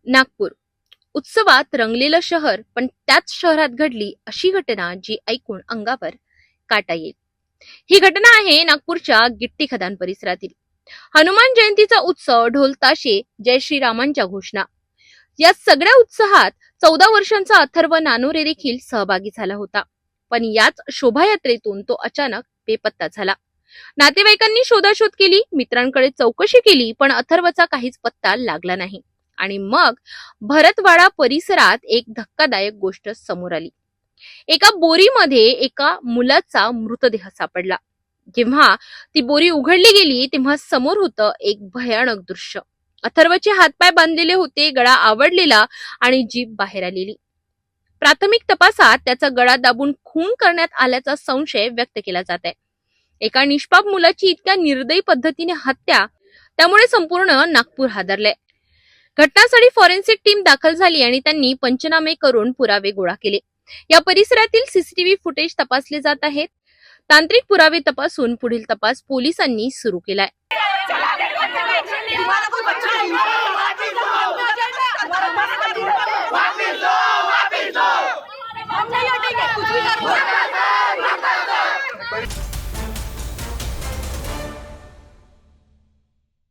नागपूर उत्सवात रंगलेलं शहर, पण त्याच शहरात घडली अशी घटना जी ऐकून अंगावर काटा येईल. ही घटना आहे नागपूरच्या गिट्टी खदान परिसरातील. हनुमान जयंतीचा उत्सव, ढोल ताशे, जय श्रीरामांच्या घोषणा, या सगळ्या उत्साहात 14 वर्षांचा अथर्व नानोरे देखील सहभागी झाला होता. पण याच शोभायात्रेतून तो अचानक बेपत्ता झाला. नातेवाईकांनी शोधाशोध केली, मित्रांकडे चौकशी केली, पण अथर्वचा काहीच पत्ता लागला नाही. आणि मग भरतवाडा परिसरात एक धक्कादायक गोष्ट समोर आली. एका बोरीमध्ये एका मुलाचा मृतदेह सापडला. जेव्हा ती बोरी उघडली गेली तेव्हा समोर होतं एक भयानक दृश्य. अथर्वचे हातपाय बांधलेले होते, गळा आवडलेला आणि जीभ बाहेर आलेली. प्राथमिक तपासात त्याचा गळा दाबून खून करण्यात आल्याचा संशय व्यक्त केला जात आहे. एका निष्पाप मुलाची इतक्या निर्दयी पद्धतीने हत्या, त्यामुळे संपूर्ण नागपूर हादरले. घटनास्थळी फॉरेन्सिक टीम दाखल झाली आणि त्यांनी पंचनामे करून पुरावे गोळा केले. या परिसरातील सीसीटीव्ही फुटेज तपासले जात आहेत. तांत्रिक पुरावे तपासून पुढील तपास पोलिसांनी सुरू केलाय. हम नहीं हटेंगे, कुछ भी कर